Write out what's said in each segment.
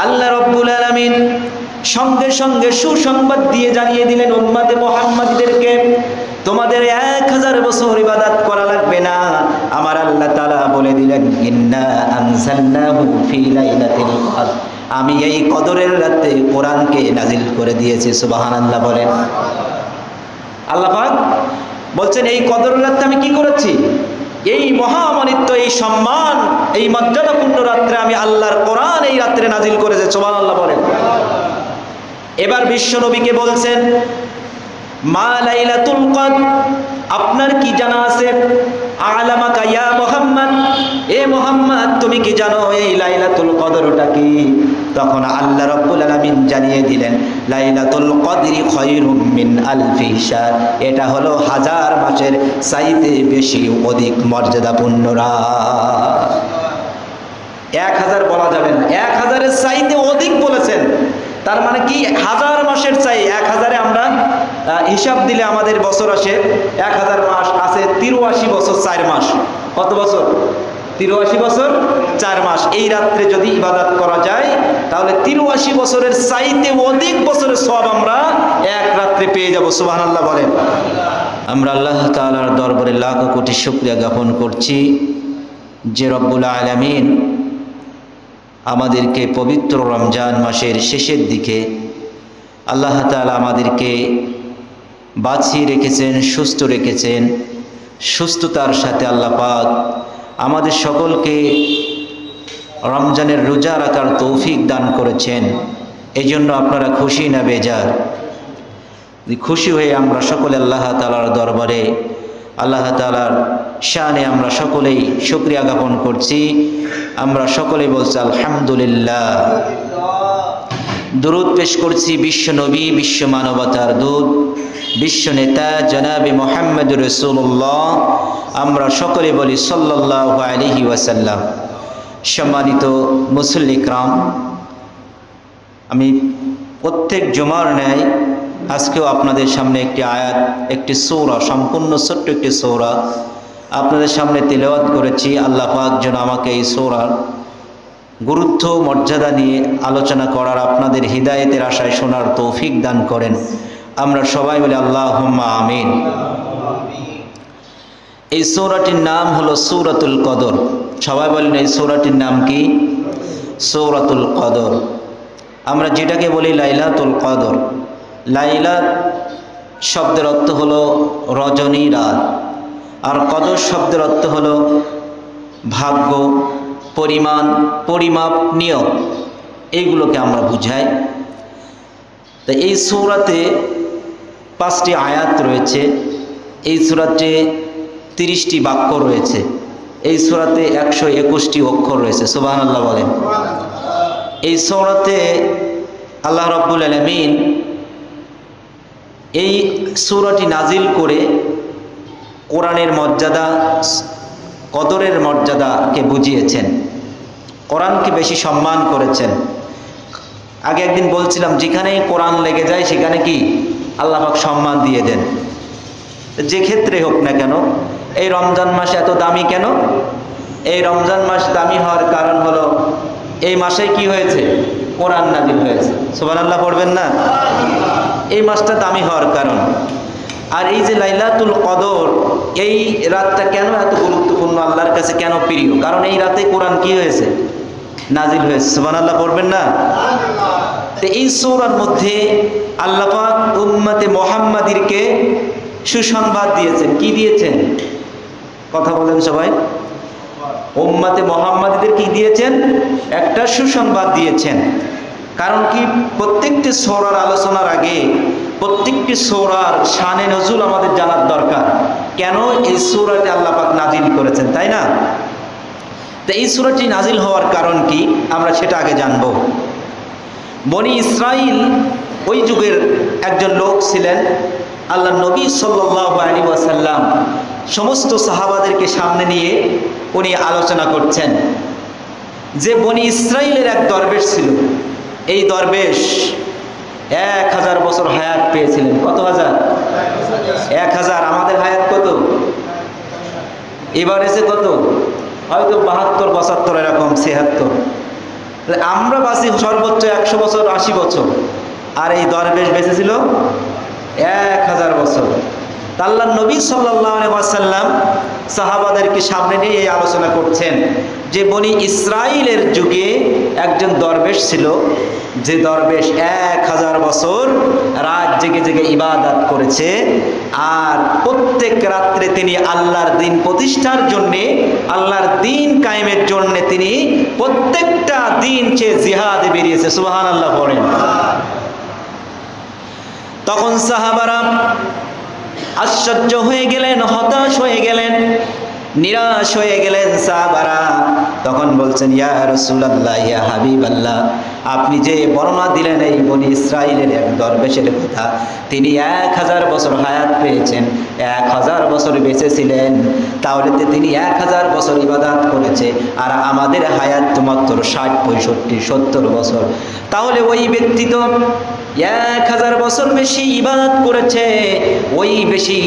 আল্লাহ রাব্বুল আলামিন সঙ্গে সঙ্গে সুসংবাদ দিয়ে জানিয়ে দিলেন উম্মতে মুহাম্মাদীদেরকে, তোমাদের 1000 বছর ইবাদত করা লাগবে না। আমার আল্লাহ তাআলা বলে দিলেন, ইন্না আনজালনাহু ফি লাইলাতিল কদর, আমি এই কদরের রাতে কোরআনকে নাজিল করে দিয়েছি। সুবহানাল্লাহ বলেন। আল্লাহ পাক বলছেন এই কদরের রাতে আমি কি করেছি? এই মহামানিত্য, এই সম্মান, এই মর্যাদাপূর্ণ রাত্রে আমি আল্লাহর কোরআন এই রাত্রে নাজিল করেছে। সুবহানাল্লাহ বলেন। এবার বিশ্ব নবীকে বলছেন, মা লাইলাতুল কদর, আপনার কি জানা আছে? আলামাকা ইয়া মুহাম্মদ, এ মুহাম্মদ তুমি কি জানো এই লাইলাতুল কদরটা কি? তখন আল্লাহ রাব্বুল আলামিন জানিয়ে দিলেন, লাইলাতুল কদরি খায়রুম মিন আলফি শাহর, এটা হলো 1000 মাসের চাইতে বেশি অধিক মর্যাদাপূর্ণ রাত। 1000 বলা যাবে না, 1000-এর চাইতে অধিক বলেছেন। তার মানে কি 1000 মাসের চাই 1000-এ আমরা হিসাব দিলে আমাদের বছর আসে 1000 মাস আছে 83 বছর 4 মাস। কত বছর? 83 বছর 4 মাস। এই রাত্রে যদি ইবাদত করা যায় তাহলে 83 বছরের চাইতে অধিক বছরের সওয়াব আমরা এক রাত্রে পেয়ে যাব। সুবহানাল্লাহ বলেন। আমরা আল্লাহ তাআলার দরবারে লাখ কোটি শুকরিয়া জ্ঞাপন করছি যে রব্বুল আলামিন আমাদেরকে পবিত্র রমজান মাসের শেষের দিকে আল্লাহ তাআলা আমাদেরকে বাঁচিয়ে রেখেছেন, সুস্থ রেখেছেন। সুস্থতার সাথে আল্লাহ পাক আমাদের সকলকে রমজানের রোজা রাখার তৌফিক দান করেছেন। এই জন্য আপনারা খুশি না বেজার? খুশি হয়ে আমরা সকলে আল্লাহ তাআলার দরবারে আল্লাহ তাআলার শানে আমরা সকলেই শুকরিয়া জ্ঞাপন করছি। আমরা সকলেই বলছি আলহামদুলিল্লাহ। দুরূদ পেশ করছি বিশ্ব নবী, বিশ্ব মানবতার দূত, বিশ্ব নেতা জনাবে মুহাম্মদুর রাসূলুল্লাহ। আমরা সকলে বলি সাল্লাল্লাহু আলাইহি ওয়াসাল্লাম। সম্মানিত মুসল্লি ইকরাম, আমি প্রত্যেক জুমার ন্যায় আজকেও আপনাদের সামনে একটি আয়াত, একটি সূরা, সম্পূর্ণ ছোট্ট একটি সূরা আপনাদের সামনে তিলাওয়াত করেছি। আল্লাহ পাক যেন আমাকে এই সূরার গুরুত্ব মর্যাদা নিয়ে আলোচনা করার, আপনাদের হিদায়েতের আশায় শোনার তৌফিক দান করেন। আমরা সবাই বলি আল্লাহুম্মা আমিন। এই সূরাটির নাম হলো সূরাতুল কদর। সবাই বলেন এই সূরাটির নাম কি? সূরাতুল কদর। আমরা যেটাকে বলি লাইলাতুল কদর। লাইলাত শব্দের অর্থ হলো রজনী, রাত। আর কদর শব্দের অর্থ হলো ভাগ্য, পরিমাণ, পরিমাপ, নিয়ম। এইগুলোকে আমরা বুঝাই। তো এই সূরাতে 5টি আয়াত রয়েছে। এই সূরাতে 30টি বাক্য রয়েছে। এই সূরাতে 121টি অক্ষর রয়েছে। সুবহানাল্লাহ বলেন। এই সূরাতে আল্লাহ রাব্বুল আলামিন এই সূরাটি নাজিল করে কোরআনের মর্যাদা, কদরের মর্যাদাকে বুঝিয়েছেন, কোরআনকে বেশি সম্মান করেছেন। আগে একদিন বলছিলাম যেখানেই কোরআন লেগে যায় সেখানে কি আল্লাহ পাক সম্মান দিয়ে দেন। যে ক্ষেত্রে হোক না কেন, এই রমজান মাস এত দামি কেন? এই রমজান মাস দামি হওয়ার কারণ হলো এই মাসে কি হয়েছে? কোরআন নাজিল হয়েছে। সুবহানাল্লাহ পড়বেন না? এই মাসটা দামি হওয়ার কারণ। আর এই যে লাইলাতুল কদর, এই রাতটা কেন এত গুরুত্বপূর্ণ, আল্লাহর কাছে কেন প্রিয়? কারণ এই রাতে কোরআন কি হয়েছে? নাজিল হয়েছে। সুবহানাল্লাহ পড়বেন না? তো এই সূরার মধ্যে আল্লাহ পাক উম্মতে মুহাম্মাদীকে সুসংবাদ দিয়েছেন। কি দিয়েছেন? কথা বলেন সবাই। উম্মতে মুহাম্মাদীদের কি দিয়েছেন? একটা সুসংবাদ দিয়েছেন। কারণ কি? প্রত্যেকটি সূরার আলোচনার আগে প্রত্যেকটি সূরার শানে নজুল আমাদের জানার দরকার। কেন এই সূরাটি আল্লাহ পাক নাজিল করেছেন, তাই না? তো এই সূরাটি নাজিল হওয়ার কারণ কি আমরা সেটা আগে জানব। বনি ইসরাইল ওই যুগের একজন লোক ছিলেন। আল্লাহ নবী সাল্লাল্লাহু আলাইহি ওয়াসাল্লাম সমস্ত সাহাবাদেরকে সামনে নিয়ে উনি আলোচনা করছেন যে বনি ইসরাইলের এক দরবেশ ছিল। এই দরবেশ 1000 বছর হায়াত পেয়েছিলেন। কত হাজার? 1000। আমাদের হায়াত কত? এবার এসে কত? হয়তো 72, 75, এরকম 76। আমরা বাঁচি সর্বোচ্চ 100 বছর 80 বছর, আর এই দরবেশ বেঁচে ছিল 1000 বছর। আল্লাহর নবী সাল্লাল্লাহু আলাইহি ওয়াসাল্লাম সাহাবাদেরকে সামনে নিয়ে এই আলোচনা করছেন যে বনি ইসরাইলের যুগে একজন দরবেশ ছিল, যে দরবেশ 1000 বছর রাত জেগে জেগে ইবাদত করেছে, আর প্রত্যেক রাত্রে তিনি আল্লাহর দ্বীন প্রতিষ্ঠার জন্যে, আল্লাহর দ্বীন কায়েমের জন্য তিনি প্রত্যেকটা দিন সে জিহাদে বেরিয়েছে। সুবহানাল্লাহ বলেন। তখন সাহাবারা আশ্চর্য হয়ে গেলেন, হতাশ হয়ে গেলেন, নিরাশ হয়ে গেলেন সাহাবারা। তখন বলছেন, ইয়া রাসূলুল্লাহ, ইয়া হাবিবাল্লাহ, আপনি যে বর্ণনা দিলেন এই বনি ইসরাইলের এক দরবেশের কথা, তিনি 1000 বছর হায়াত পেয়েছেন, 1000 বছর বেঁচে ছিলেন, তাহলে তিনি 1000 বছর ইবাদত করেছে, আর আমাদের হায়াত তো মাত্র 60, 65, 70 বছর। তাহলে ওই ব্যক্তি তো 1000 বছর বেশি ইবাদত করেছে, ওই বেশি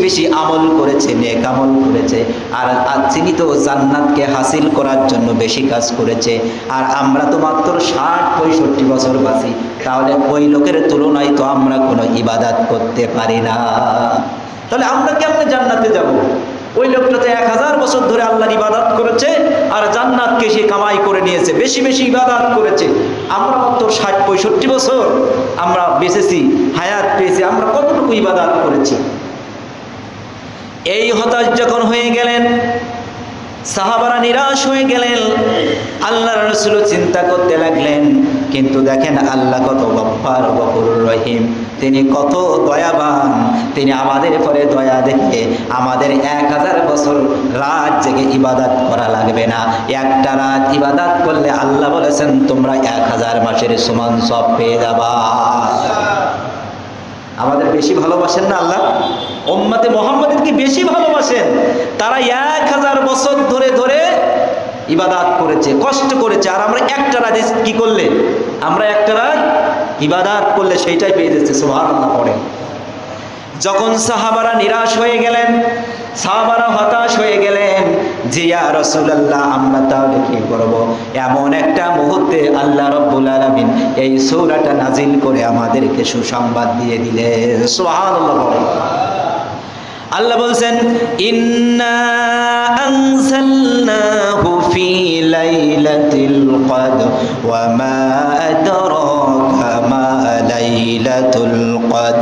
বেশি আমল করেছে, নেক আমল করেছে, আর তিনি তো জান্নাতকে হাসিল করার জন্য বেশি কাজ করেছে, আর আমরা তো মাত্র 60, 65 বছর বাঁচি। তাহলে ওই লোকের তুলনায় তো আমরা কোনো ইবাদত করতে পারি না, তাহলে আমরা কেমনে জান্নাতে যাব? ওই লোকটা তো 1000 বছর ধরে আল্লাহর ইবাদত করেছে, আর জান্নাতকে সে কামাই করে নিয়েছে, বেশি বেশি ইবাদত করেছে। আমরা মাত্র 60, 65 বছর আমরা বেঁচেছি, হায়াত পেয়েছি, আমরা কতটুকু ইবাদত করেছি? এই হতাশ যখন হয়ে গেলেন, সাহাবারা নিরাশ হয়ে গেলেন, আল্লাহর রাসূল চিন্তা করতে লাগলেন, কিন্তু দেখেন আল্লাহ কত গফফার গফুরুর রহিম, তিনি কত দয়াবান, তিনি আমাদের পরে দয়া দেখে আমাদের 1000 বছর রাত জেগে ইবাদত করা লাগবে না। একটা রাত ইবাদত করলে আল্লাহ বলেছেন তোমরা 1000 মাসের সমান সব পেয়ে যাবা। আমাদের বেশি ভালোবাসেন না আল্লাহ? উম্মতে মুহাম্মাদকে বেশি ভালোবাসেন। তারা 1000 বছর ধরে ধরে ইবাদত করেছে, কষ্ট করেছে, আর আমরা একটা রাত কি করলে, আমরা একটা রাত ইবাদত করলে সেইটাই পেয়ে যাচ্ছে। সুবহানাল্লাহ পড়ে। যখন সাহাবারা নিরাশ হয়ে গেলেন, সাহাবারা হতাশ হয়ে গেলেন যে ইয়া রাসূলুল্লাহ, আমরা তাহলে কি করব? এমন একটা মুহূর্তে আল্লাহ রাব্বুল আলামিন এই সূরাটা নাজিল করে আমাদেরকে সুসংবাদ দিয়ে দিলেন। সুবহানাল্লাহ। আল্লাহ বলছেন, ইন্না আনজালনাহু ফি লাইলাতিল কদর ওয়া মা আদরাকা মা লাইলাতুল কদর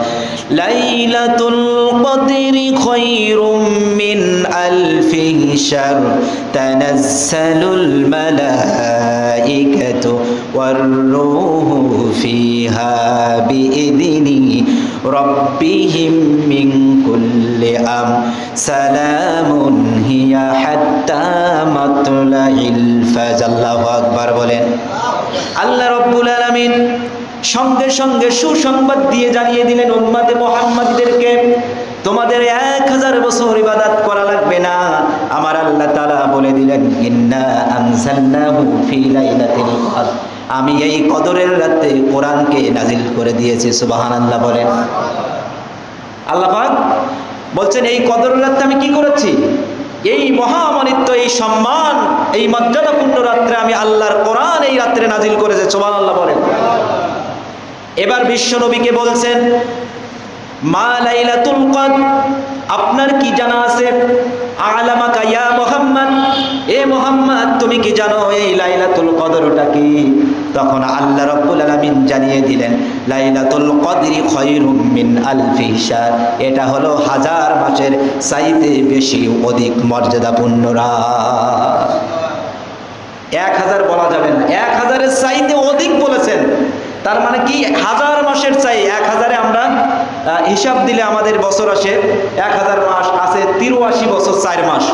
লাইলাতুল কদরি খায়রুম মিন আলফি শাহর তানাজ্জালুল মালাইকাতু ওয়ার রূহু ফিহা বিইذনি রাব্বিহিম মিন কুল্লি সালামুন হিয়া হাত্তা মাতলাইল ফাজর। আল্লাহু আকবার বলেন। আল্লাহ রাব্বুল আলামিন সঙ্গে সঙ্গে সুসংবাদ দিয়ে জানিয়ে দিলেন উম্মতে মুহাম্মাদীদেরকে, তোমাদের 1000 বছর ইবাদত করা লাগবে না। আমার আল্লাহ তাআলা বলে দিলেন, ইন্না আনজালনাহু ফি লাইলাতিল কদর, আমি এই কদরের রাতে কোরআনকে নাজিল করে দিয়েছি। সুবহানাল্লাহ বলেন। আল্লাহ পাক বলছেন, এই কদরের রাতে আমি কি করেছি? এই মহামানিত্য, এই সম্মান, এই মর্যাদাপূর্ণ রাত্রে আমি আল্লাহর কোরআন এই রাত্রে নাজিল করেছি। সুবহানাল্লাহ বলেন। এবার বিশ্ব নবীকে বলছেন, মা লাইলাতুল কদর, আপনার কি জানা আছে? আলামাকা ইয়া মুহাম্মদ, এ মুহাম্মদ তুমি কি জানো এই লাইলাতুল কদরটা কি? তখন আল্লাহ রাব্বুল আলামিন জানিয়ে দিলেন, লাইলাতুল কদরি খায়রুম মিন আলফি শাহর, এটা হলো 1000 মাসের চাইতে বেশি অধিক মর্যাদাপূর্ণ রাত। 1000 বলা যাবে না, 1000-এর চাইতে অধিক বলেছেন। তার মানে কি 1000 মাসের চাই 1000-এ আমরা হিসাব দিলে আমাদের বছর আসে 1000 মাস আছে 83 বছর 4 মাস।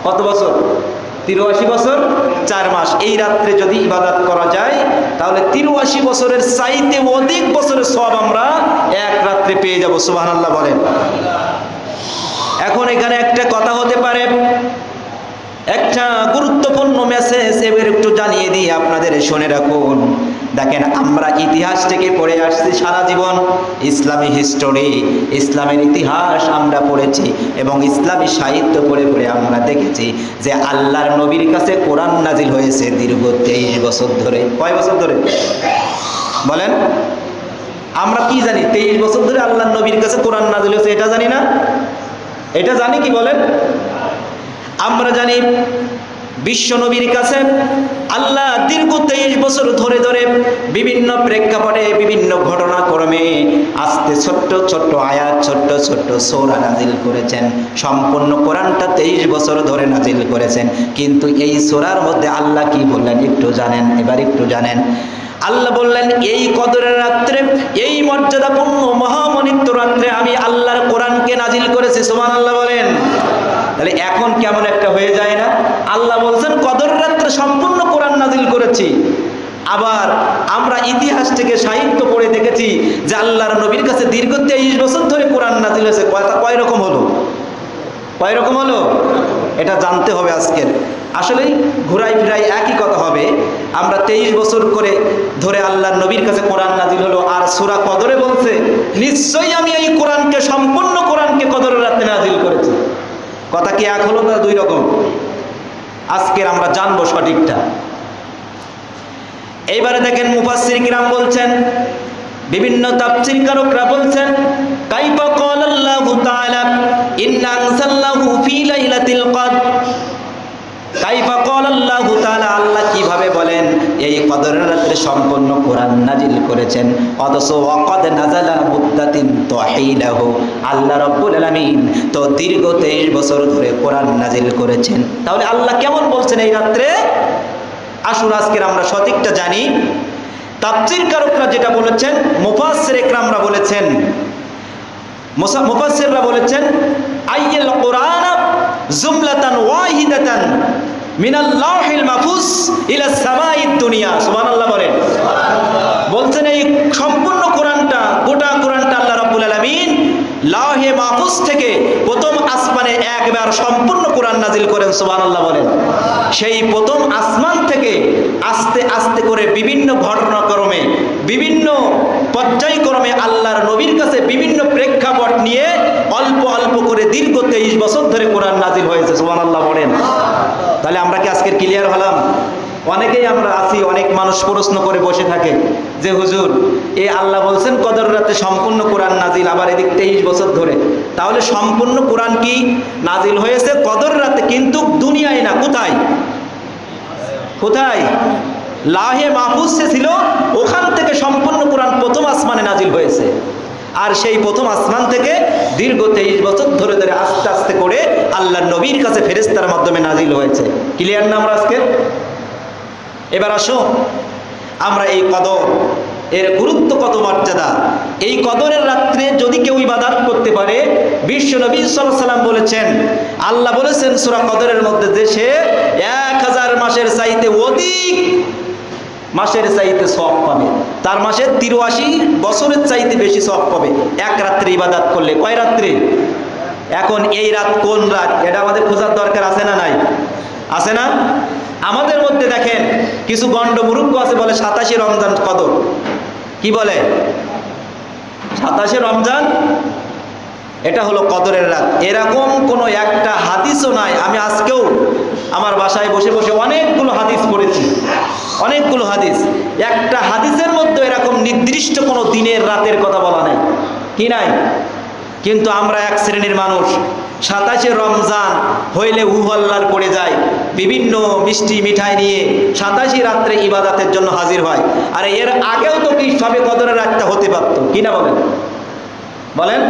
কত বছর? 83 বছর 4 মাস। এই রাত্রে যদি ইবাদত করা যায় তাহলে 83 বছরের চাইতে অধিক বছরের সওয়াব আমরা এক রাত্রে পেয়ে যাব। সুবহানাল্লাহ বলেন। এখন এখানে একটা কথা হতে পারে, একটা গুরুত্বপূর্ণ মেসেজ এবার একটু জানিয়ে দিই আপনাদের, শুনে রাখুন। দেখেন আমরা ইতিহাস থেকে পড়ে আসছি সারা জীবন, ইসলামী হিস্টোরি, ইসলামের ইতিহাস আমরা পড়েছি এবং ইসলামী সাহিত্য পড়ে পড়ে আমরা দেখেছি যে আল্লাহর নবীর কাছে কোরআন নাজিল হয়েছে দীর্ঘ 23 বছর ধরে। কয় বছর ধরে বলেন? আমরা কি জানি? 23 বছর ধরে আল্লাহর নবীর কাছে কোরআন নাজিল হয়েছে, এটা জানি না? এটা জানি কি বলেন? আমরা জানি বিশ্ব নবীর কাছে আল্লাহ দীর্ঘ 23 বছর ধরে ধরে বিভিন্ন প্রেক্ষাপটে বিভিন্ন ঘটনাক্রমে আস্তে ছোট্ট ছোট্ট আয়াত, ছোট্ট ছোট্ট সূরা নাজিল করেছেন। সম্পূর্ণ কোরআনটা 23 বছর ধরে নাজিল করেছেন। কিন্তু এই সূরার মধ্যে আল্লাহ কি বললেন একটু জানেন? এবার একটু জানেন। আল্লাহ বললেন এই কদরের রাত্রে, এই মর্যাদাপূর্ণ মহামনিত্ব রাত্রে আমি আল্লাহর কোরআনকে নাজিল করেছি। সুবহানাল্লাহ বলেন। তাহলে এখন কেমন একটা হয়ে যায় না? আল্লাহ বলছেন কদর রাত্রে সম্পূর্ণ কোরআন নাজিল করেছি। আবার আমরা ইতিহাস থেকে সাহিত্য পড়ে দেখেছি যে আল্লাহর নবীর কাছে দীর্ঘ 23 বছর ধরে কোরআন নাজিল হয়েছে। কয় রকম হলো? কয় রকম হলো? এটা জানতে হবে আজকের। আসলেই ঘুরাই ফিরাই একই কথা হবে। আমরা 23 বছর করে ধরে আল্লাহর নবীর কাছে কোরআন নাজিল হলো, আর সূরা কদরে বলছে নিশ্চয়ই আমি এই কোরআনকে, সম্পূর্ণ কোরআনকে কদরের রাতে নাজিল করেছি। কথা কি এক হলো না দুই রকম? আজকের আমরা জানবো সঠিকটা। এইবারে দেখেন মুফাসসির কিরাম বলছেন, বিভিন্ন তাফসীর কারকরা বলছেন কাইফা ক্বালা আল্লাহু তাআলা ইন্না আনসালনাহু ফি লাইলাতিল কদর। কাইফা ক্বালা আল্লাহু তাআলা, আল্লাহ কিভাবে বলেন এই কদরের রাতে সম্পূর্ণ কোরআন নাজিল করেছেন, অথচ ওয়াকাদ নাযালা মুদ্দাতিন তাহিলাহু, আল্লাহ রাব্বুল আলামিন তো দীর্ঘ 23 বছর ধরে কোরআন নাজিল করেছেন। তাহলে আল্লাহ কেমন বলছেন এই রাত্রে? আসুন আজকে আমরা সঠিকটা জানি। তাফসীর কারকরা যেটা বলেছেন, মুফাসসির ইকরামরা বলেছেন, মুফাসসিররা বলেছেন আইয়াল কোরআন জুমলাতান ওয়াহিদাতান মিনাল লাউহিল মাহফুজ ইলা সামাইদ দুনিয়া। সুবহানাল্লাহ বলেন। বলছেন এই সম্পূর্ণ কোরআনটা, গোটা কোরআনটা আল্লাহ রাব্বুল আলামিন লাউহে মাহফুজ থেকে প্রথম আসমানে একবার সম্পূর্ণ কোরআন নাজিল করেন। সুবহানাল্লাহ বলেন। সেই প্রথম আসমান থেকে আস্তে আস্তে করে বিভিন্ন ঘটনাক্রমে, বিভিন্ন পর্যায়ক্রমে আল্লাহর নবীর কাছে বিভিন্ন প্রেক্ষাপট নিয়ে অল্প অল্প করে দীর্ঘ 23 বছর ধরে কোরআন নাজিল হয়েছে। সুবহানাল্লাহ বলেন। তাহলে আমরা কি আজকের ক্লিয়ার হলাম? অনেকেই আমরা আছি, অনেক মানুষ প্রশ্ন করে বসে থাকে যে হুজুর এই আল্লাহ বলছেন কদর রাতে সম্পূর্ণ কোরআন নাজিল, আবার এদিক 23 বছর ধরে, তাহলে সম্পূর্ণ কোরআন কি নাজিল হয়েছে কদর রাতে, কিন্তু দুনিয়ায় না। কোথায়? কোথায়? লাহে মাহফুজে ছিল, ওখান থেকে সম্পূর্ণ কোরআন প্রথম আসমানে নাজিল হয়েছে। আর সেই প্রথম আসমান থেকে দীর্ঘ 23 বছর ধরে ধরে আস্তে আস্তে করে আল্লাহর নবীর কাছে ফেরেশতার মাধ্যমে নাজিল হয়েছে। ক্লিয়ার না আমরা আজকে? এবার আসো আমরা এই কদর এর গুরুত্ব, কত মর্যাদা। এই কদরের রাত্রে যদি কেউ ইবাদত করতে পারে, বিশ্ব নবী সাল্লাল্লাহু আলাইহি ওয়াসাল্লাম বলেছেন, আল্লাহ বলেছেন সূরা কদরের মধ্যে যে সে 1000 মাসের চাইতে অধিক মাসের চাইতে সওয়াব পাবে। তার মাসে 83 বছরের চাইতে বেশি সওয়াব পাবে এক রাত্রে ইবাদত করলে। কয় রাত্রে? এখন এই রাত কোন রাত এটা আমাদের খোঁজার দরকার আছে না নাই? আছে না? আমাদের মধ্যে দেখেন কিছু গন্ড মূর্খ আছে, বলে 27 রমজান কদর। কি বলে? 27 রমজান এটা হলো কদরের রাত। এরকম কোনো একটা হাদিসও নাই। আমি আজকেও আমার বাসায় বসে বসে অনেকগুলো হাদিস পড়েছি, অনেকগুলো হাদিস। একটা হাদিসের মধ্যে এরকম নির্দিষ্ট কোনো দিনের রাতের কথা বলা নাই। কি নাই? কিন্তু আমরা এক শ্রেণীর মানুষ 27 রমজান হইলে হুহল্লার পড়ে যায়, বিভিন্ন মিষ্টি মিঠাই নিয়ে 27 রাত্রে ইবাদতের জন্য হাজির হয়। আর এর আগেও তো কি সবে কদরের রাতটা হতে পারতো, কি না বলেন? বলেন।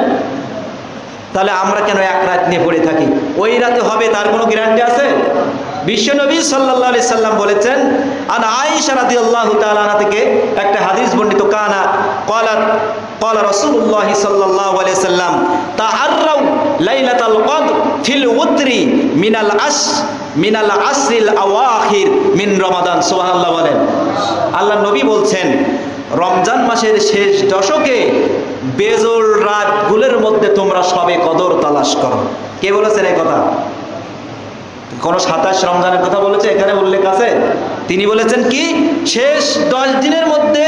তাহলে আমরা কেন এক রাত নিয়ে পড়ে থাকি? ওই রাতে হবে তার কোনো গ্যারান্টি আছে? বিশ্বনবী সাল্লাল্লাহু আলাইহি সাল্লাম বলেছেন, আন আয়েশা রাদিয়াল্লাহু তাআলা আনহা থেকে একটা হাদিস বর্ণিত, কানা ক্বালাত ক্বালা রাসূলুল্লাহ সাল্লাল্লাহু আলাইহি সাল্লাম তাআররাউ লাইলাতাল কদর ফিল উতরি মিনাল আসরিল আওয়াখির মিন রমাদান। সুবহানাল্লাহ বলেন। আল্লাহ নবী বলছেন রমজান মাসের শেষ দশকে বেজোড় রাতগুলোর মধ্যে তোমরা সবে কদর তালাশ করো। কে বলেছেন এই কথা? কোন 27 রমজানের কথা বলেছে এখানে উল্লেখ আছে? তিনি বলেছেন কি শেষ 10 দিনের মধ্যে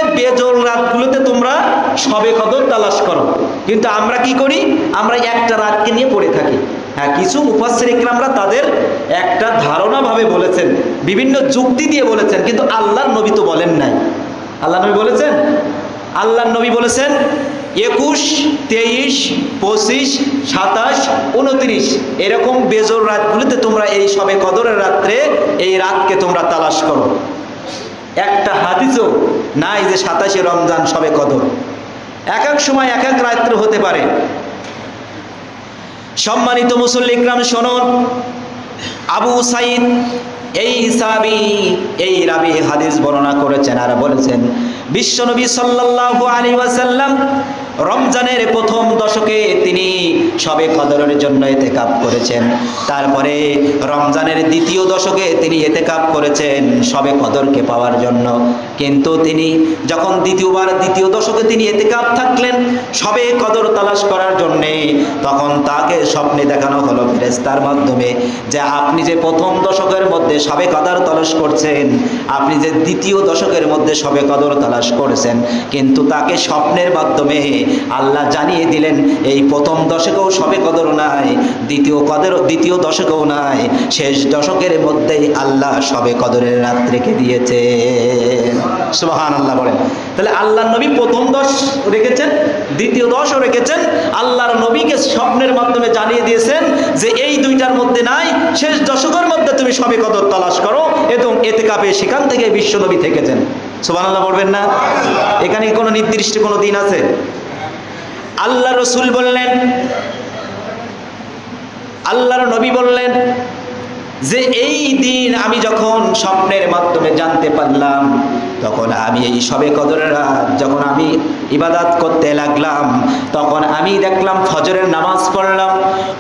সবে কদর তালাশ করো। কিন্তু আমরা কি করি? আমরা একটা রাতকে নিয়ে পড়ে থাকি। হ্যাঁ, কিছু মুফাসসির ইকরামরা তাদের একটা ধারণা ভাবে বলেছেন, বিভিন্ন যুক্তি দিয়ে বলেছেন, কিন্তু আল্লাহর নবী তো বলেন নাই। আল্লাহর নবী বলেছেন? আল্লাহর নবী বলেছেন 21, 23, 25, 27, 29 এরকম বেজোর রাতগুলিতে তোমরা এই সবে কদরের রাত্রে এই রাতকে তোমরা তালাশ করো। একটা হাদিসও নাই যে 27শে রমজান সবে কদর। এক এক সময় এক এক রাত্রে হতে পারে। সম্মানিত মুসল্লি ইকরাম শুনুন, আবু সাঈদ এই সাহাবী এই রাবি হাদিস বর্ণনা করেছেন আর বলেছেন বিশ্বনবী সাল্লাল্লাহু আলাইহি ওয়াসাল্লাম রমজানের প্রথম দশকে তিনি সবে কদরের জন্য ইতিকাফ করেছেন। তারপরে রমজানের দ্বিতীয় দশকে তিনি ইতিকাফ করেছেন সবে কদরকে পাওয়ার জন্য। কিন্তু তিনি যখন দ্বিতীয় দশকে তিনি ইতিকাফ থাকলেন সবে কদর তালাশ করার জন্য, তখন তাকে স্বপ্নে দেখানো হলো ফেরেশতার মাধ্যমে যে আপনি যে প্রথম দশকের মধ্যে সবে কদর তালাশ করছেন, আপনি যে দ্বিতীয় দশকের মধ্যে সবে কদর তালাশ করেছেন, কিন্তু তাকে স্বপ্নের মাধ্যমে আল্লাহ জানিয়ে দিলেন এই প্রথম দশকেও সবে কদর নাই, দ্বিতীয় দশকেও নাই, শেষ দশকের মধ্যেই আল্লাহ সবে কদরের রাত রেখে দিয়েছে। সুবহানাল্লাহ বলেন। তাহলে আল্লাহর নবী প্রথম দশ রেখেছেন, দ্বিতীয় দশও রেখেছেন। আল্লাহর নবীকে স্বপ্নের মাধ্যমে জানিয়ে দিয়েছেন যে এই দুইটার মধ্যে নাই, শেষ দশকের মধ্যে তুমি সবে কদর তালাশ করো, এবং ইতিকাফে সেখান থেকে বিশ্বনবী থেকেছেন। সুবহানাল্লাহ বলবেন না? এখানে কোনো নির্দিষ্ট কোনো দিন আছে? আল্লাহ রসুল বললেন, আল্লাহর নবী বললেন যে এই দিন আমি যখন স্বপ্নের মাধ্যমে জানতে পারলাম, তখন আমি এই সবে কদরের রাত যখন আমি ইবাদত করতে লাগলাম, তখন আমি দেখলাম ফজরের নামাজ পড়লাম।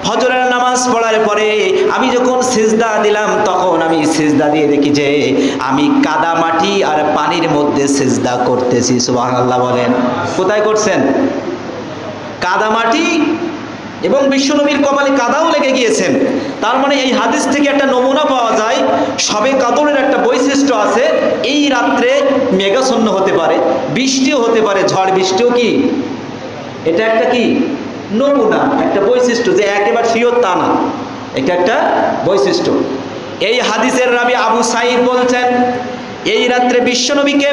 ফজরের নামাজ পড়ার পরে আমি যখন সিজদা দিলাম, তখন আমি সিজদা দিয়ে দেখি যে আমি কাদা মাটি আর পানির মধ্যে সিজদা করতেছি। সুবহানাল্লাহ বলেন। কোথায় করছেন? কাদা মাটি, এবং বিশ্বনবীর কপালে কাদাও লেগে গিয়েছেন। তার মানে এই হাদিস থেকে একটা নমুনা পাওয়া যায় সবে কদরের একটা বৈশিষ্ট্য আছে। এই রাত্রে মেঘাচ্ছন্ন হতে পারে, বৃষ্টিও হতে পারে, ঝড় বৃষ্টিও কি, এটা একটা কি নমুনা, একটা বৈশিষ্ট্য, যে একেবারে শিওর তা না, এটা একটা বৈশিষ্ট্য। এই হাদিসের রাবি আবু সাঈদ বলছেন এই রাত্রে বিশ্বনবীকে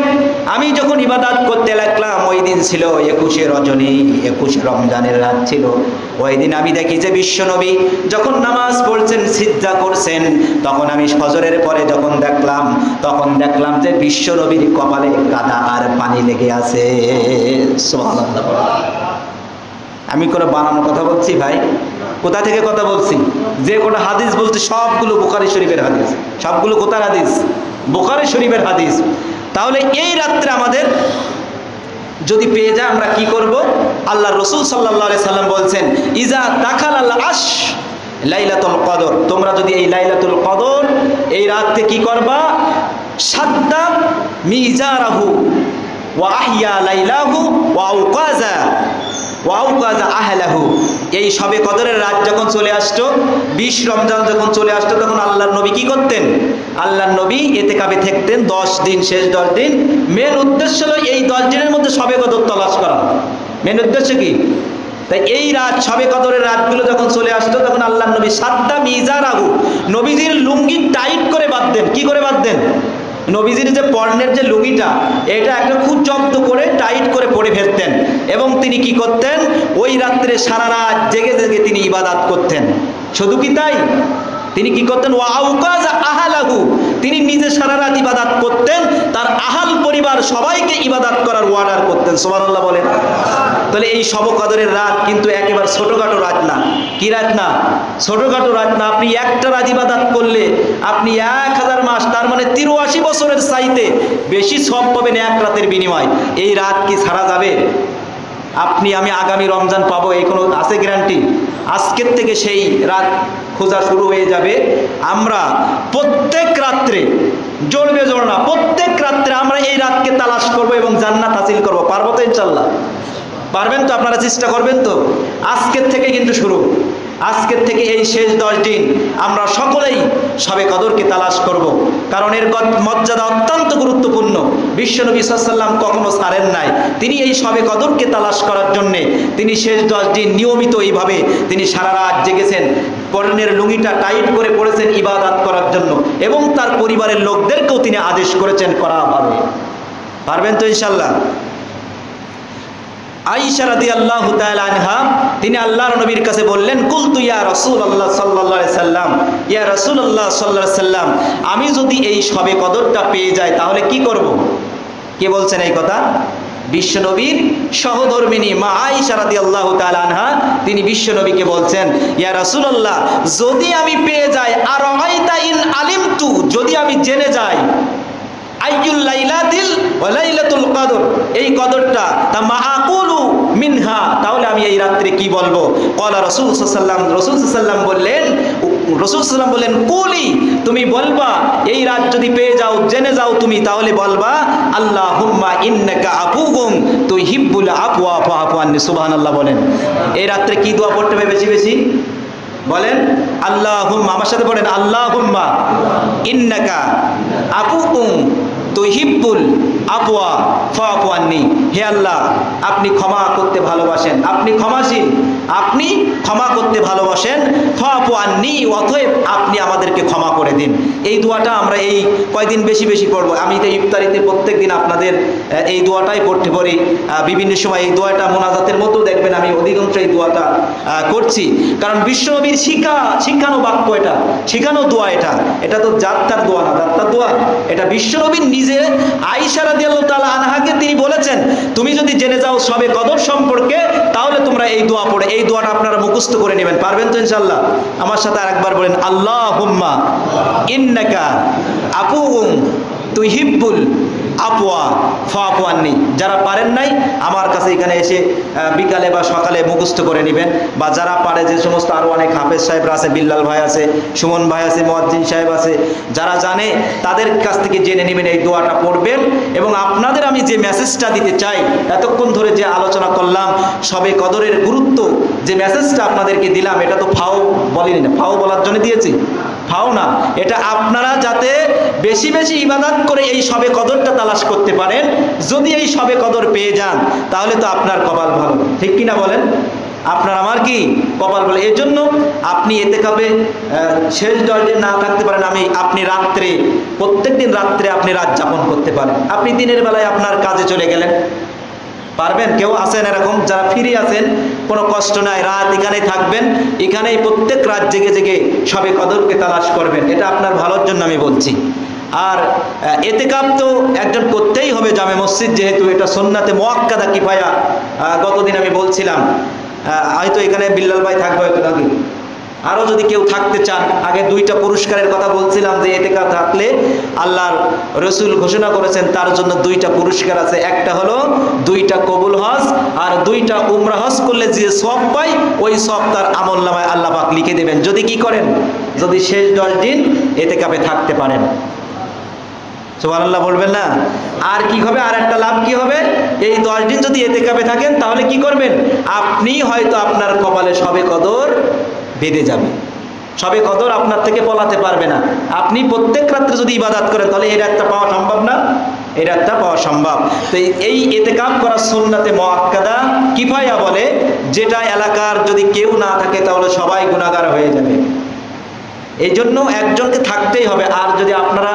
আমি যখন ইবাদত করতে লাগলাম, ওই দিন ছিল 21শে রজনী, 21শে রমজানের রাত ছিল। ওই দিন আমি দেখি যে বিশ্বনবী যখন নামাজ পড়ছেন, সিজদা করছেন, তখন আমি ফজরের পরে যখন দেখলাম, তখন দেখলাম যে বিশ্বনবীর কপালে কাদা আর পানি লেগে আছে। সুবহানাল্লাহ। আমি কোনো বানানো কথা বলছি ভাই? কোথা থেকে কথা বলছি? যে কোনো হাদিস বলছি সবগুলো বুখারী শরীফের হাদিস। সবগুলো কোথার হাদিস? বুখারী শরীফের হাদিস। তাহলে এই রাত্রে আমাদের যদি পেয়ে যায় আমরা কি করব? আল্লাহ রসুল সাল্লাল্লাহু আলাইহি সাল্লাম বলছেন ইজা দাখালাল আশ লাইলাতুল কদর, তোমরা যদি এই লাইলাতুল কদর এই রাতে কি করবা? সাদ্দা মিজারাহু ওয়া আহইয়া লাইলাহু ওয়া আওকাযা আহলাহু। এই সবে কদরের রাত যখন চলে আসতো, 20 রমজান যখন চলে আসতো, তখন আল্লাহর নবী কি করতেন? আল্লাহর নবী ইতিকাফে থাকতেন 10 দিন, শেষ 10 দিন। মেন উদ্দেশ্য হলো এই 10 দিনের মধ্যে সবে কদর তালাশ করা। মেন উদ্দেশ্য কি? তাই এই রাত সবে কদরের রাতগুলো যখন চলে আসতো, তখন আল্লাহর নবী সাদ্দা মিজারাহু, নবীজির লুঙ্গি টাইট করে বাঁধতেন। কি করে বাঁধতেন? নবীজির যে পর্নের যে লুঙ্গিটা, এটা একটা খুব জব্দ করে টাইট করে পরে ফেলতেন, এবং তিনি কি করতেন? ওই রাত্রে সারা রাত জেগে জেগে তিনি ইবাদত করতেন। শুধু কি তাই, তিনি কি করতেন? ওয়া আওকাযা আহলাহু, তিনি নিজে সারা রাত ইবাদত করতেন, তার আহাল পরিবার সবাইকে ইবাদত করার অর্ডার করতেন। সুবহানাল্লাহ বলেন। তাহলে এই সবে কদরের রাত কিন্তু একেবারে ছোটখাটো রাত না। কি রাত না? ছোটখাটো রাত না। আপনি একটা রাত ইবাদত করলে আপনি 1000 মাস, তার মানে 83 বছরের চাইতে বেশি সওয়াব পাবেন এক রাতের বিনিময়। এই রাত কি ছাড়া যাবে? আপনি আমি আগামী রমজান পাবো এই কোনো আছে গ্যারান্টি? আজকের থেকে সেই রাত খোঁজা শুরু হয়ে যাবে। আমরা প্রত্যেক রাত্রে, জোড়বে জোড় না, প্রত্যেক রাত্রে আমরা এই রাতকে তালাশ করব এবং জান্নাত হাসিল করব। পারবো তো ইনশাল্লাহ? পারবেন তো? আপনারা চেষ্টা করবেন তো? আজকের থেকে কিন্তু শুরু। আজকের থেকে এই শেষ 10 দিন আমরা সকলেই শবে কদরকে তালাশ করব, কারণ এর মর্যাদা অত্যন্ত গুরুত্বপূর্ণ। বিশ্বনবী সাল্লাল্লাহু আলাইহি ওয়াসাল্লাম কখনো ছাড়েন নাই, তিনি এই শবে কদরকে তালাশ করার জন্যে তিনি শেষ 10 দিন নিয়মিত এইভাবে তিনি সারা রাত জেগেছেন, পরনের লুঙ্গিটা টাইট করে পড়েছেন ইবাদত করার জন্য, এবং তার পরিবারের লোকদেরকেও তিনি আদেশ করেছেন করা হবে। পারবেন তো ইনশাআল্লাহ? আয়েশা রাদিয়াল্লাহু তাআলা আনহা তিনি আল্লাহর নবীর কাছে বললেন, কুলতু ইয়া রাসূলুল্লাহ সাল্লাল্লাহু আলাইহি সাল্লাম, ইয়া রাসূলুল্লাহ সাল্লাল্লাহু আলাইহি সাল্লাম, আমি যদি এই শবে কদরটা পেয়ে যাই তাহলে কি করব? কে বলছেন এই কথা? বিশ্বনবীর সহধর্মিনী মা আয়েশা রাদিয়াল্লাহু তাআলা আনহা তিনি বিশ্বনবীকে বলছেন, ইয়া রাসূলুল্লাহ, যদি আমি পেয়ে যাই, আর আইতা ইন আলিমতু, যদি আমি জেনে যাই আইয়ুল লাইলাতিল ওয়া লাইলাতুল কদর, এই কদরটা তা মাআকুলু মিনহা, তাহলে আমি এই রাত্রে কি বলবো? ক্বালা রাসূল সাল্লাল্লাহু আলাইহি ওয়াসাল্লাম, রাসূল সাল্লাল্লাহু আলাইহি ওয়াসাল্লাম বললেন, কুলি, তুমি বলবা এই রাত যদি পেয়ে যাও, জেনে যাও তুমি, তাহলে বলবা আল্লাহুম্মা ইন্নাকা আফুউন তুহিব্বুল আফওয়া ফাআফু আন্নি। সুবহানাল্লাহ বলেন। এই রাত্রে কি দোয়া পড়তে হবে বেশি বেশি? বলেন আল্লাহুম্মা, আমার সাথে বলেন আল্লাহুম্মা ইন্নাকা আফুউন তুহিব্বুল আফওয়া ফাআফু আন্নি। হে আল্লাহ, আপনি ক্ষমা করতে ভালোবাসেন, আপনি ক্ষমাশীল, আপনি ক্ষমা করতে ভালোবাসেন, ফাআফু আন্নি, অতএব আপনি আমাদেরকে ক্ষমা করে দিন। এই দোয়াটা আমরা এই কয়দিন বেশি বেশি পড়ব। আমি তো ইফতারিতে প্রত্যেক দিন আপনাদের এই দোয়াটাই পড়তে পারি, বিভিন্ন সময় এই দোয়াটা মোনাজাতের মতো দেখবেন আমি অধিকাংশ এই দোয়াটা করছি, কারণ বিশ্বনবীর শিখানো বাক্য, এটা শিখানো দোয়া, এটা তো যাত্রার দোয়া না, যাত্রার দোয়া এটা বিশ্বনবীর নিজে আয়েশা রাদিয়াল্লাহু তাআলা আনহাকে তিনি বলেছেন, তুমি যদি জেনে যাও শবে কদর সম্পর্কে, তাহলে তোমরা এই দোয়া পড়ে, এই দোয়াটা আপনারা মুখস্থ করে নেবেন। পারবেন তো ইনশাআল্লাহ? আমার সাথে আরেকবার বলেন আল্লাহুম্মা ইন্নাকা আফুউন তুহিব্বুল আফওয়া ফাআফু আন্নি। যারা পারেন নাই আমার কাছে এখানে এসে বিকালে বা সকালে মুখস্থ করে নেবেন, বা যারা পারে, যে সমস্ত আরও অনেক হাফেজ সাহেবরা আছে, বিল্লাল ভাই আছে, সুমন ভাই আছে, মুয়াজ্জিন সাহেব আছে, যারা জানে তাদের কাছ থেকে জেনে নেবেন, এই দোয়াটা পড়বেন। এবং আপনাদের আমি যে মেসেজটা দিতে চাই, এতক্ষণ ধরে যে আলোচনা করলাম শবে কদরের গুরুত্ব, যে মেসেজটা আপনাদেরকে দিলাম, এটা তো ফাও বলিনি না, ফাও বলার জন্য দিয়েছি, ফাও না, এটা আপনারা যাতে বেশি বেশি ইবাদত করে এই শবে কদরটা তালাশ করতে পারেন। যদি এই শবে কদর পেয়ে যান তাহলে তো আপনার কপাল ভালো, ঠিক কিনা বলেন? আপনার আমার কি কপাল ভালো। এর জন্য আপনি ইতিকাফে শেষ 10 দিন না থাকতে পারেন, আপনি রাত্রে, প্রত্যেকদিন রাত্রে আপনি রাত যাপন করতে পারেন। আপনি দিনের বেলায় আপনার কাজে চলে গেলেন, পারবেন? কেউ আছেন এরকম যারা ফ্রি আছেন, কোনো কষ্ট নাই, রাত এখানেই থাকবেন, এখানেই প্রত্যেক রাত জেগে জেগে শবে কদরকে তালাশ করবেন। এটা আপনার ভালোর জন্য আমি বলছি। আর ইতিকাফ তো একজন করতেই হবে, জামে মসজিদ যেহেতু এটা সুন্নাতে মুআক্কাদা কিফায়া। গতদিন আমি বলছিলাম, হয়তো এখানে বিল্লাল ভাই থাকবে, হয়তো নাকি আরও যদি কেউ থাকতে চান, আগে 2টা পুরস্কারের কথা বলছিলাম, যে ইতিকাফ থাকলে আল্লাহর রসুল ঘোষণা করেছেন তার জন্য 2টা পুরস্কার আছে। একটা হলো 2টা কবুল হজ, আর 2টা উমরা হজ করলে যে সওয়াব পায়, ওই সওয়াব তার আমলনামায় আল্লাহ পাক লিখে দেবেন, যদি কি করেন, যদি শেষ 10 দিন ইতিকাফে থাকতে পারেন। সুবহানাল্লাহ বলবেন না? আর কি হবে, আর একটা লাভ কি হবে, এই 10 দিন যদি ইতিকাফে থাকেন তাহলে কি করবেন, আপনি হয়তো আপনার কপালে শবে কদর বেঁধে যাবে, শবে কদর আপনার থেকে পলাতে পারবে না। আপনি প্রত্যেক রাত্রে যদি ইবাদত করেন তাহলে এর একটা পাওয়া সম্ভব না, এর একটা পাওয়া সম্ভব। তো এই ইতিকাফ করা সুন্নাতে মুআক্কাদা কিফায়া বলে, যেটা এলাকার যদি কেউ না থাকে তাহলে সবাই গুনাহগার হয়ে যাবে। এই জন্য একজনকে থাকতেই হবে। আর যদি আপনারা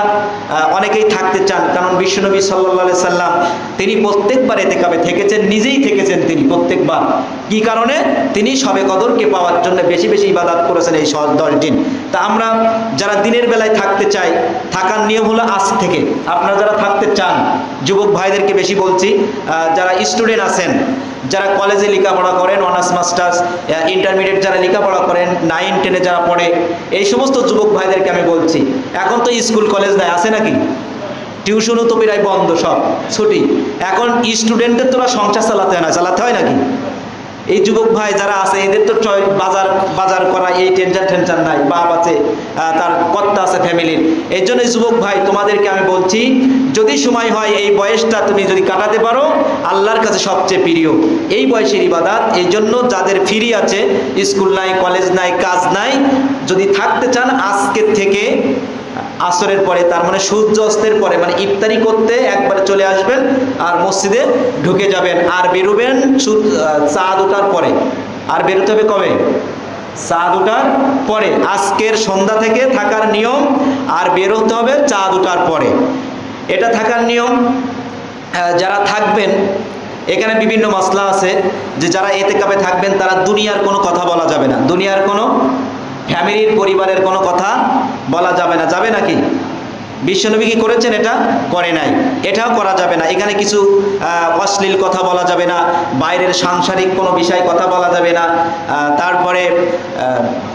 অনেকেই থাকতে চান, কারণ বিশ্বনবী সাল্লাল্লাহু আলাইহি সাল্লাম তিনি প্রত্যেকবার ইতিকাফে থেকেছেন, নিজেই থেকেছেন তিনি প্রত্যেকবার। কি কারণে? তিনি শবে কদরকে পাওয়ার জন্য বেশি বেশি ইবাদত করেছেন এই 10 দিন। তা আমরা যারা দিনের বেলায় থাকতে চাই, থাকার নিয়ম হলো আজ থেকে। আপনারা যারা থাকতে চান, যুবক ভাইদেরকে বেশি বলছি, যারা স্টুডেন্ট আছেন, যারা কলেজে লেখাপড়া করেন, অনার্স মাস্টার্স ইন্টারমিডিয়েট যারা লেখাপড়া করেন, 9, 10 যারা পড়ে, এই সমস্ত যুবক ভাইদেরকে আমি বলছি, এখন তো স্কুল কলেজ নাই, আছে নাকি? টিউশনও তো প্রায় বন্ধ, সব ছুটি। এখন স্টুডেন্টদের তোরা সংসার চালাতে হয় নাকি? এই যুবক ভাই যারা আছে এদের তো বাজার করা এই টেনশন নাই, বাপ আছে, তার কর্তা আছে ফ্যামিলির। এই জন্য যুবক ভাই তোমাদেরকে আমি বলছি, যদি সময় হয় এই বয়সটা তুমি যদি কাটাতে পারো, আল্লাহর কাছে সবচেয়ে প্রিয় এই বয়সের ইবাদত। এই জন্য যাদের ফ্রি আছে, স্কুল নাই, কলেজ নাই, কাজ নাই, যদি থাকতে চান আজকের থেকে আসরের পরে, তার মানে সূর্য অস্তের পরে, মানে ইফতারি করতে একবারে চলে আসবেন আর মসজিদে ঢুকে যাবেন, আর বেরোবেন চাঁদ ওঠার পরে। আর বেরোতে হবে কবে? চাঁদ ওঠার পরে। আজকের সন্ধ্যা থেকে থাকার নিয়ম, আর বেরোতে হবে চাঁদ ওঠার পরে, এটা থাকার নিয়ম। যারা থাকবেন এখানে বিভিন্ন মাসলা আছে, যে যারা ইতিকাফে থাকবেন তারা দুনিয়ার কোনো কথা বলা যাবে না, দুনিয়ার কোনো ফ্যামিলির পরিবারের কোনো কথা বলা যাবে না। যাবে নাকি? বিশ্বনবী কি করেছেন? এটা করে নাই, এটাও করা যাবে না। এখানে কিছু অশ্লীল কথা বলা যাবে না, বাইরের সাংসারিক কোনো বিষয় কথা বলা যাবে না, তারপরে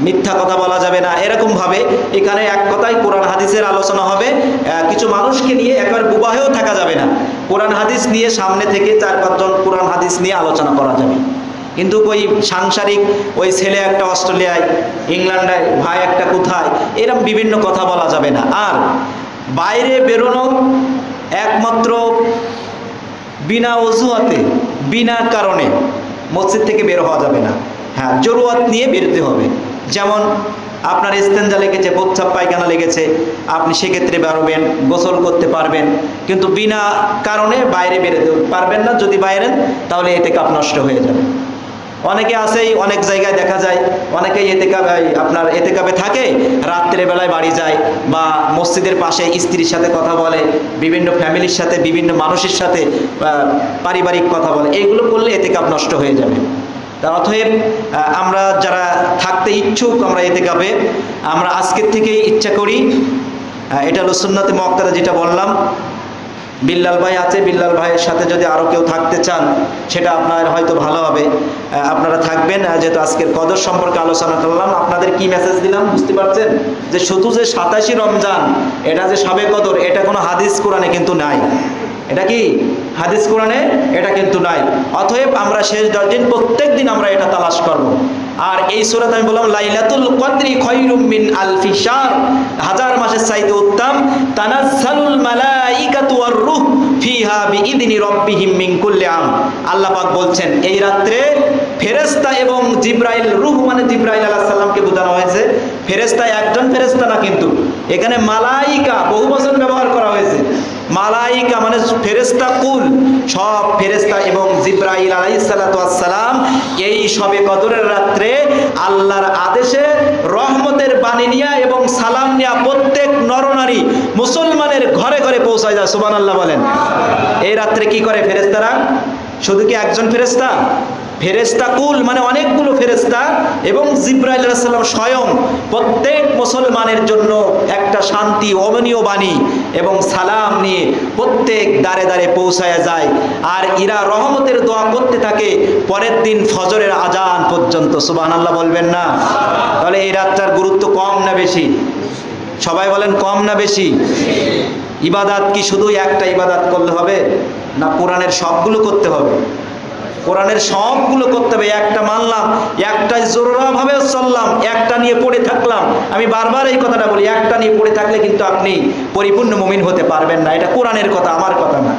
মিথ্যা কথা বলা যাবে না। এরকমভাবে এখানে এক কথায় কোরআন হাদিসের আলোচনা হবে। কিছু মানুষকে নিয়ে একবার বিবাহেও থাকা যাবে না, কোরআন হাদিস নিয়ে সামনে থেকে 4-5 জন কোরআন হাদিস নিয়ে আলোচনা করা যাবে। কিন্তু ওই সাংসারিক, ওই ছেলে একটা অস্ট্রেলিয়ায়, ইংল্যান্ডে, ভাই একটা কোথায়, এরকম বিভিন্ন কথা বলা যাবে না। আর বাইরে বেরোনো একমাত্র বিনা অজুহাতে, বিনা কারণে মসজিদ থেকে বের হওয়া যাবে না। হ্যাঁ, জরুরত নিয়ে বেরোতে হবে। যেমন আপনার ইস্তেঞ্জা লেগেছে, প্রস্রাব পায়খানা লেগেছে, আপনি সেক্ষেত্রে বেরোবেন, গোসল করতে পারবেন, কিন্তু বিনা কারণে বাইরে বেরোতে পারবেন না। যদি বাইরেন তাহলে ইতিকাফ নষ্ট হয়ে যাবে। অনেকে আছেই, অনেক জায়গায় দেখা যায় অনেকেই আপনার ইতিকাফে থাকে, রাত্রের বেলায় বাড়ি যায়, বা মসজিদের পাশে স্ত্রীর সাথে কথা বলে, বিভিন্ন ফ্যামিলির সাথে, বিভিন্ন মানুষের সাথে পারিবারিক কথা বলে। এইগুলো করলে ইতিকাফ নষ্ট হয়ে যাবে। তা অতএব আমরা যারা থাকতে ইচ্ছুক, আমরা ইতিকাফে, আমরা আজকের থেকেই ইচ্ছা করি। এটা হলো সুন্নতে মুআক্কাদা, যেটা বললাম। বিল্লাল ভাই আছে, বিল্লাল ভাইয়ের সাথে যদি আরও কেউ থাকতে চান সেটা আপনার হয়তো ভালো হবে, আপনারা থাকবেন। যেহেতু আজকের কদর সম্পর্কে আলোচনা করলাম, আপনাদের কি মেসেজ দিলাম বুঝতে পারছেন? যে শুধু যে 27 রমজান এটা যে শবে কদর, এটা কোনো হাদিস কোরআনে কিন্তু নাই। এটা কি হাদিস কোরআনে? এটা কিন্তু নাই। অতএব আমরা শেষ 10 দিন প্রত্যেক দিন আমরা এটা তালাশ করব। আর এই সূরাতে আমি বললাম লাইলাতুল কদরি খায়রুম মিন আলফি শাহর, 1000 মাসের চাইতে উত্তম। তানাজ্জালুল মালাইকাতু ওয়ার রূহ ফিহা বিইذনি রাব্বিহিম মিন কুল্লি আম। আল্লাহ পাক বলছেন এই রাত্রে ফেরেশতা এবং জিবরাইল, রূহ মানে জিবরাইল আলাইহিস সালামকে বোঝানো হয়েছে। ফেরেশতা একজন ফেরেশতা না, কিন্তু এখানে মালাইকা বহু বচন ব্যবহার করা হয়েছে। মালাইকা মানে ফেরেশতা কুল, সব ফেরেশতা এবং জিবরাইল আলাইহিস সালাতু ওয়াস সালাম এই শবে কদরের রাত্রে আল্লাহর আদেশে রহমতের বাণী নিয়ে এবং সালাম নিয়ে প্রত্যেক নরনারী মুসলমানের ঘরে ঘরে পৌঁছায় যায়। সুবহানাল্লাহ বলেন। এই রাত্রে কি করে ফেরেশতারা? শুধু কি একজন ফেরেশতা? ফেরেশতা কুল মানে অনেকগুলো ফেরেশতা, এবং জিবরাইল আলাইহিস সালাম স্বয়ং প্রত্যেক মুসলমানের জন্য একটা শান্তি, অমনীয় বাণী এবং সালাম নিয়ে প্রত্যেক দ্বারে দ্বারে পৌঁছায় যায়। আর এরা রহমতের দোয়া করতে থাকে পরের দিন ফজরের আজান পর্যন্ত। সুবহানাল্লাহ বলবেন না? তাহলে এই রাতটার গুরুত্ব কম না বেশি? সবাই বলেন, কম না বেশি? ইবাদত কি শুধু একটা ইবাদত করলে হবে? না, কোরআনের সবগুলো করতে হবে। কোরআনের সবগুলো করতে হবে। একটা মানলাম, একটা জোরাভাবে চললাম, একটা নিয়ে পড়ে থাকলাম। আমি বারবার এই কথাটা বলি, একটা নিয়ে পড়ে থাকলে কিন্তু আপনি পরিপূর্ণ মুমিন হতে পারবেন না। এটা কোরআনের কথা, আমার কথা না।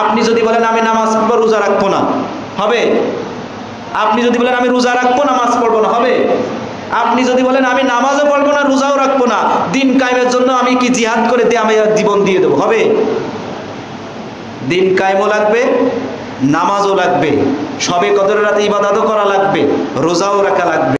আপনি যদি বলেন আমি নামাজ পড়বো, রোজা রাখবো না, হবে? আপনি যদি বলেন আমি রোজা রাখবো, নামাজ পড়বো না, হবে? আপনি যদি বলেন আমি নামাজও পড়বো না, রোজাও রাখবো না, দিন কায়েমের জন্য আমি কি জিহাদ করে দিয়ে আমি জীবন দিয়ে দেবো, হবে? দিন কায়েমও লাগবে, নামাজও লাগবে, শবে কদরের রাতে ইবাদতও করা লাগবে, রোজাও রাখা লাগবে।